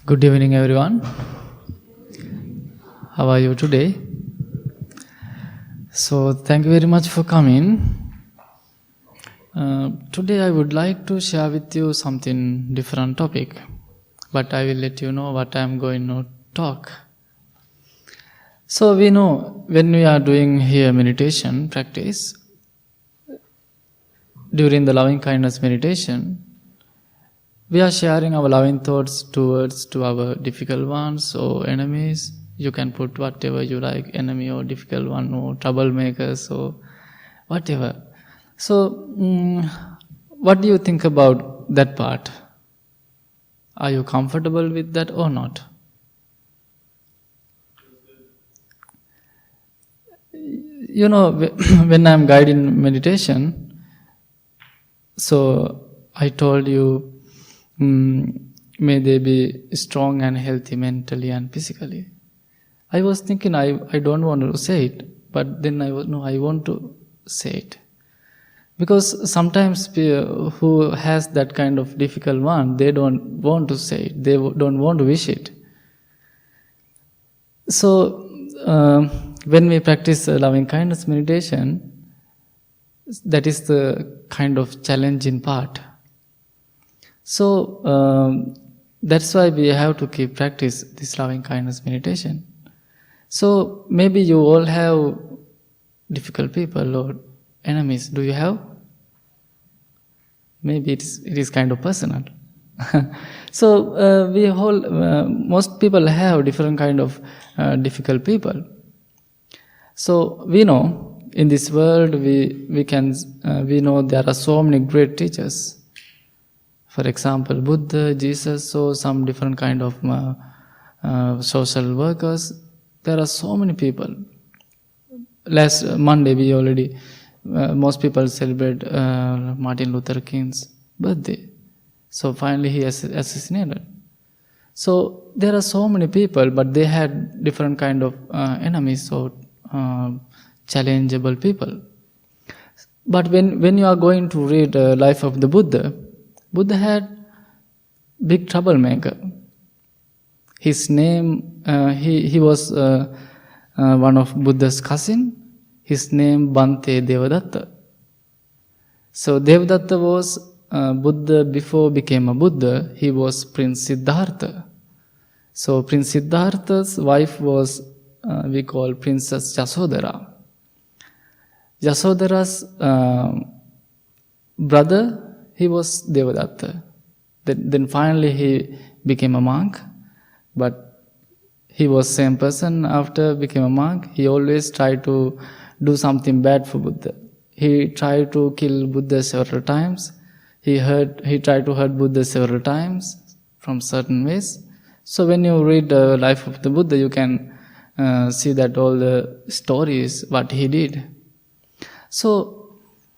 Good evening, everyone. How are you today? So, thank you very much for coming. Today, I would like to share with you something different topic, but I will let you know what I am going to talk. So, we know when we are doing here meditation practice, during the loving kindness meditation, we are sharing our loving thoughts to our difficult ones or enemies. You can put whatever you like, enemy or difficult one or troublemakers or whatever. So, what do you think about that part? Are you comfortable with that or not? You know, when I am guiding meditation, so I told you, may they be strong and healthy mentally and physically. I was thinking I don't want to say it, but then I want to say it. Because sometimes who has that kind of difficult one, they don't want to say it, they don't want to wish it. So, when we practice loving kindness meditation, that is the kind of challenging part. So, that's why we have to keep practice this loving kindness meditation. So, maybe you all have difficult people or enemies. Do you have? Maybe it is kind of personal. So, most people have different kind of difficult people. So, we know in this world we know there are so many great teachers. For example, Buddha, Jesus, or some different kind of social workers. There are so many people. Last Monday we already, most people celebrate Martin Luther King's birthday. So finally he assassinated. So there are so many people, but they had different kind of enemies or challengeable people. But when you are going to read life of the Buddha had big troublemaker. His name, he was one of Buddha's cousin. His name Bhante Devadatta. So Devadatta was Buddha before became a Buddha. He was Prince Siddhartha. So Prince Siddhartha's wife was we call Princess Yasodhara. Yasodhara's brother, he was Devadatta. Then finally he became a monk, but he was same person after became a monk. He always tried to do something bad for Buddha. He tried to kill Buddha several times. He tried to hurt Buddha several times from certain ways. So when you read the life of the Buddha, you can see that all the stories what he did. So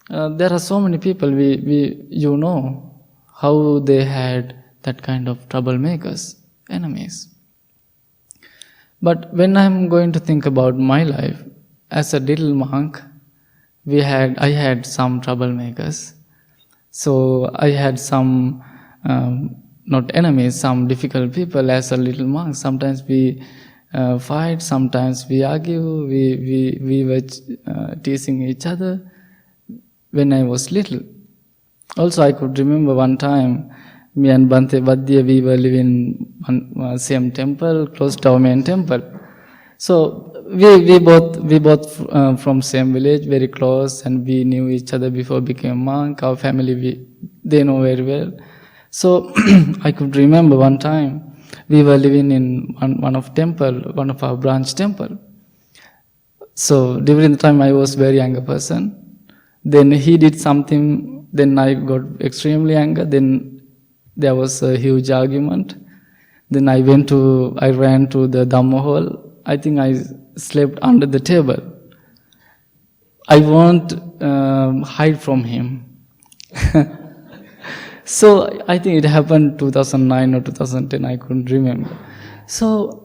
there are so many people you know how they had that kind of troublemakers, enemies. But when I'm going to think about my life, as a little monk, I had some troublemakers. So I had some, not enemies, some difficult people as a little monk. Sometimes we fight, sometimes we argue, we were teasing each other when I was little. Also, I could remember one time, me and Bhante Assaji, we were living in same temple, close to our main temple. So we both from same village, very close, and we knew each other before became monk. Our family, they know very well. So I could remember one time we were living in one of our branch temple. So during the time I was very angry person. Then he did something, then I got extremely angry, then there was a huge argument. Then I ran to the dharma hall. I think I slept under the table. I won't hide from him. So I think it happened 2009 or 2010, I couldn't remember. So,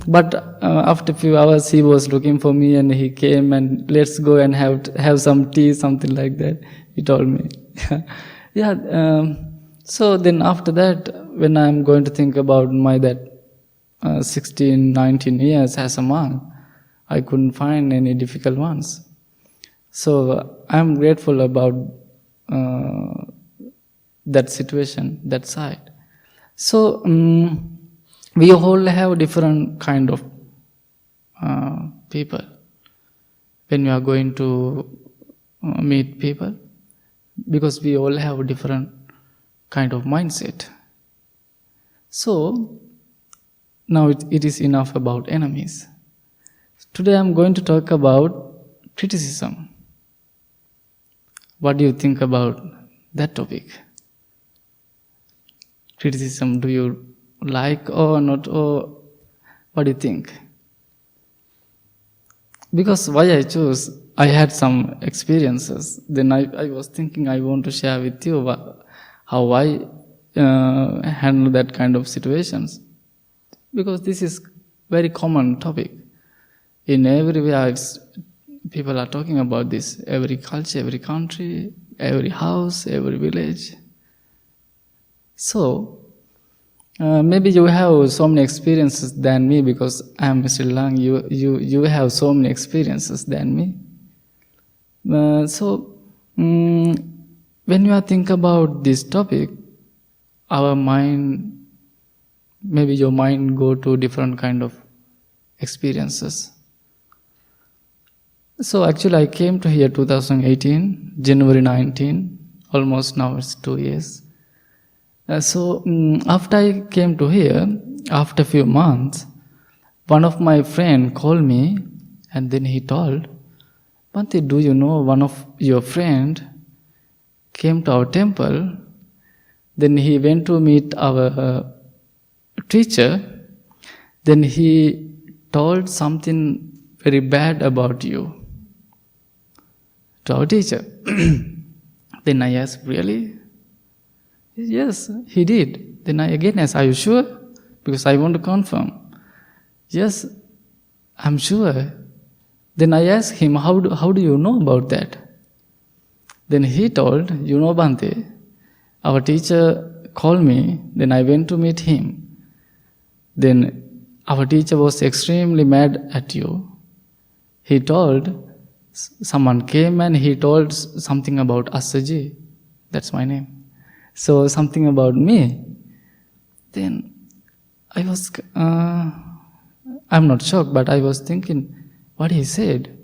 but after a few hours, he was looking for me, and he came and let's go and have some tea, something like that. He told me, yeah. So then after that, when I'm going to think about my that 16, 19 years as a monk, I couldn't find any difficult ones. So I'm grateful about that situation, that side. So we all have different kind of people. When you are going to meet people, because we all have a different kind of mindset. So now it is enough about enemies. Today I'm going to talk about criticism. What do you think about that topic? Criticism, do you like or not, or what do you think? Because why I chose, I had some experiences. Then I was thinking I want to share with you how I handle that kind of situations. Because this is very common topic. In everywhere, people are talking about this. Every culture, every country, every house, every village. So, maybe you have so many experiences than me, because I am Mr. Lang. You have so many experiences than me. So, when you think about this topic, our mind, maybe your mind go to different kind of experiences. So actually I came to here 2018, January 19, almost now it's 2 years. So after I came to here, after a few months, one of my friend called me and then he told, Bhante, do you know one of your friend came to our temple, then he went to meet our teacher, then he told something very bad about you to our teacher. Then I asked, really? Yes, he did. Then I again asked, are you sure? Because I want to confirm. Yes, I'm sure. Then I asked him, how do you know about that? Then he told, you know, Bhante, our teacher called me, then I went to meet him. Then our teacher was extremely mad at you. He told, someone came and he told something about Assaji. That's my name. So something about me. Then I was, I'm not shocked, but I was thinking what he said.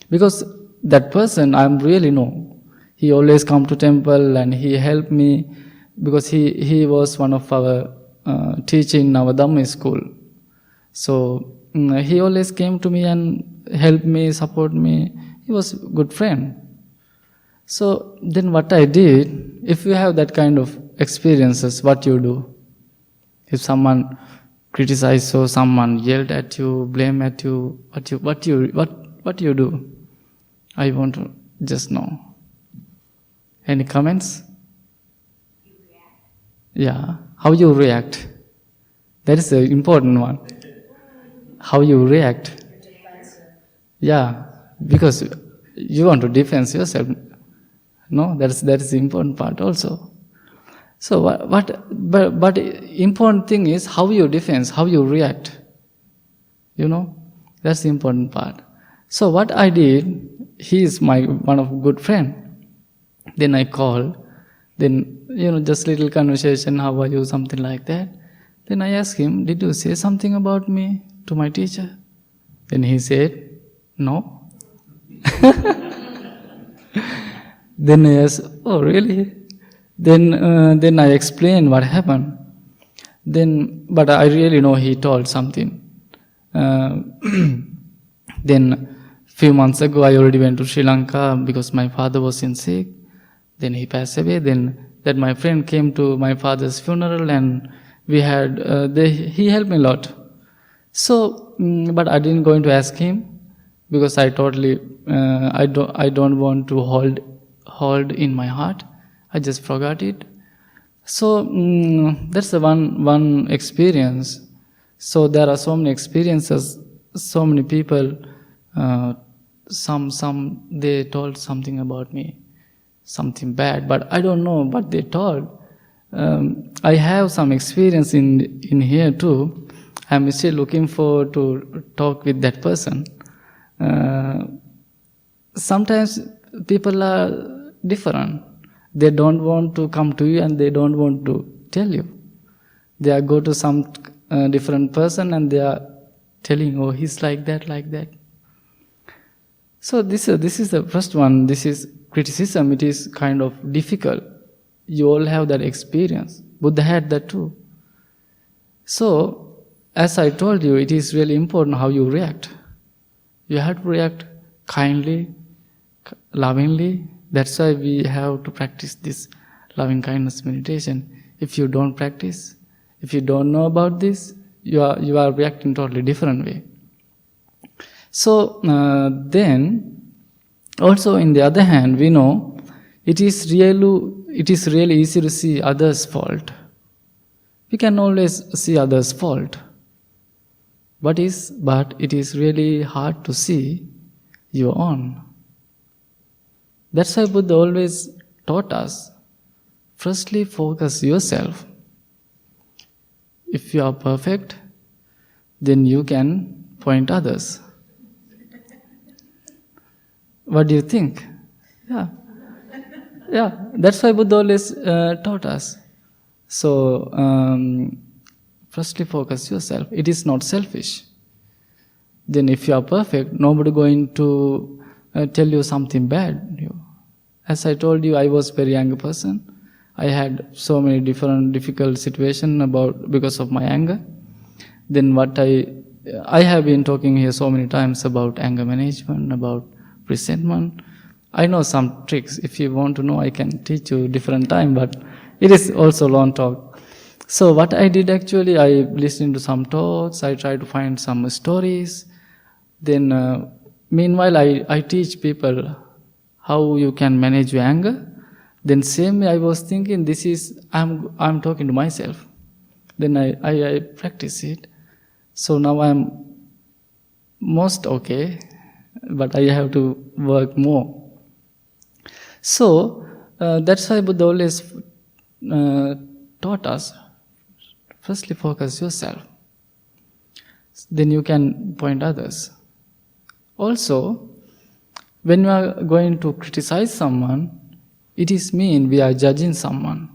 Because that person I really know. He always come to temple and he helped me, because he was one of our teacher in our dharma school. So he always came to me and helped me, support me. He was a good friend. So then what I did, if you have that kind of experiences, what you do? If someone criticized you, someone yelled at you, blame at you, what you do? I want to just know. Any comments? You react. Yeah. How you react? That is the important one. How you react? Yeah. Because you want to defend yourself. No, that's the important part also. So but important thing is how you defend, how you react. You know, that's the important part. So what I did, he is my one of good friend. Then I called. Then just little conversation. How are you? Something like that. Then I asked him, did you say something about me to my teacher? Then he said, no. Then I asked, oh really? Then I explained what happened. But I really know he told something. Then few months ago I already went to Sri Lanka because my father was sick. Then he passed away. Then that my friend came to my father's funeral and we had he helped me a lot. So, but I didn't go to ask him because I totally I don't want to hold in my heart. I just forgot it. So that's the one experience. So there are so many experiences, so many people. Some they told something about me, something bad, but I don't know what they told. I have some experience in here too. I'm still looking forward to talk with that person. Sometimes people are different. They don't want to come to you and they don't want to tell you. They are go to some different person and they are telling, oh, he's like that, like that. So this is the first one. This is criticism. It is kind of difficult. You all have that experience. Buddha had that too. So, as I told you, it is really important how you react. You have to react kindly, lovingly. That's why we have to practice this loving kindness meditation. If you don't practice, if you don't know about this, you are reacting totally different way. So then, also in the other hand, we know it is really easy to see others' fault. We can always see others' fault. But it is really hard to see your own. That's why Buddha always taught us, firstly focus yourself. If you are perfect, then you can point others. What do you think? Yeah, that's why Buddha always taught us. So, firstly focus yourself. It is not selfish. Then if you are perfect, nobody going to tell you something bad. As I told you, I was very angry person. I had so many difficult situations because of my anger. Then I have been talking here so many times about anger management, about resentment. I know some tricks. If you want to know, I can teach you different time, but it is also long talk. So what I did actually, I listened to some talks, I tried to find some stories. Then meanwhile, I teach people how you can manage your anger. Then same way I was thinking, I'm talking to myself. Then I practice it. So now I'm most okay, but I have to work more. So that's why Buddha always taught us, firstly focus yourself. Then you can point others. Also, when you are going to criticize someone, it is mean we are judging someone.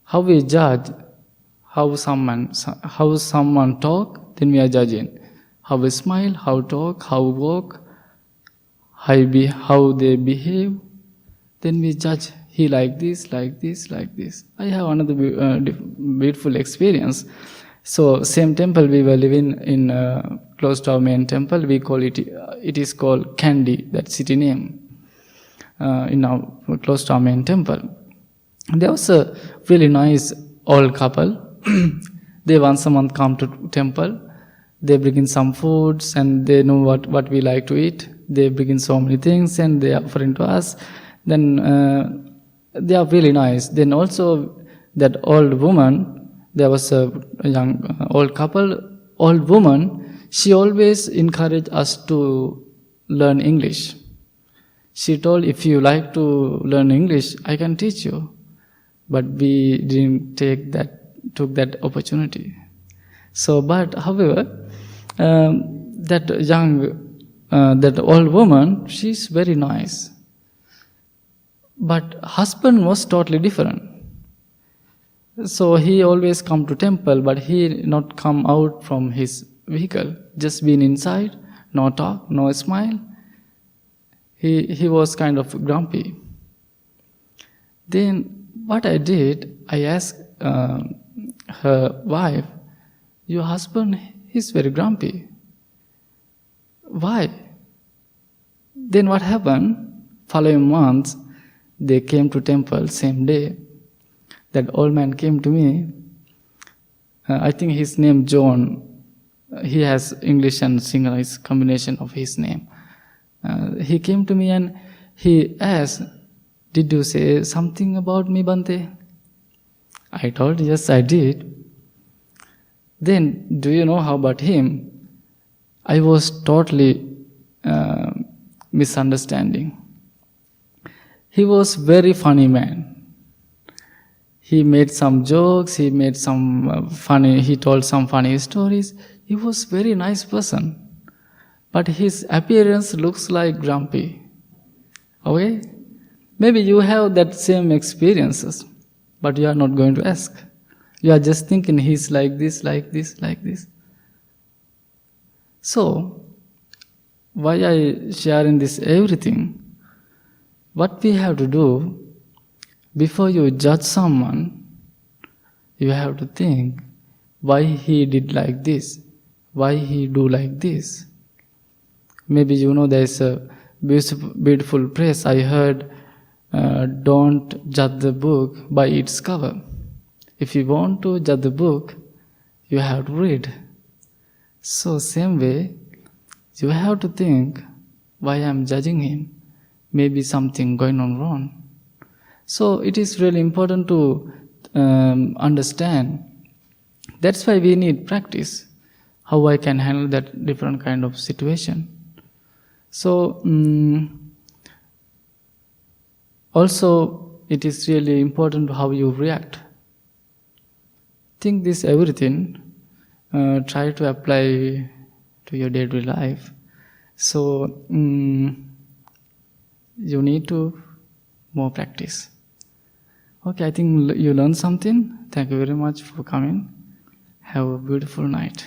How we judge, how someone talk, then we are judging. How we smile, how talk, how walk, how they behave, then we judge. He like this, like this, like this. I have another beautiful experience. So same temple we were living in close to our main temple. We call it. It is called Kandy, that city name. Close to our main temple. There was a really nice old couple. They once a month come to temple. They bring in some foods and they know what we like to eat. They bring in so many things and they are offering to us. Then they are really nice. Then also that old woman, there was a young old couple, old woman, she always encouraged us to learn English. She told, if you like to learn English, I can teach you. But we didn't took that opportunity. So, but however, that old woman, she's very nice. But husband was totally different. So he always come to temple, but he not come out from his vehicle, just been inside, no talk, no smile. He was kind of grumpy. Then what I did, I asked her wife, your husband, he's very grumpy. Why? Then what happened? Following months, they came to temple same day. That old man came to me. I think his name John. He has English and Sinhalese combination of his name. He came to me and he asked, did you say something about me, Bhante? I told, yes, I did. Then, do you know how about him? I was totally misunderstanding. He was very funny man. He made some jokes, he made some he told some funny stories. He was very nice person. But his appearance looks like grumpy. Okay? Maybe you have that same experiences, but you are not going to ask. You are just thinking he's like this, like this, like this. So, why I sharing this everything? What we have to do, before you judge someone, you have to think why he did like this, why he do like this. Maybe there's a beautiful phrase I heard, don't judge the book by its cover. If you want to judge the book, you have to read. So same way, you have to think why I'm judging him. Maybe something going on wrong. So it is really important to understand. That's why we need practice. How I can handle that different kind of situation. So also it is really important how you react. Think this everything. Try to apply to your daily life. So you need to more practice. Okay, I think you learned something. Thank you very much for coming. Have a beautiful night.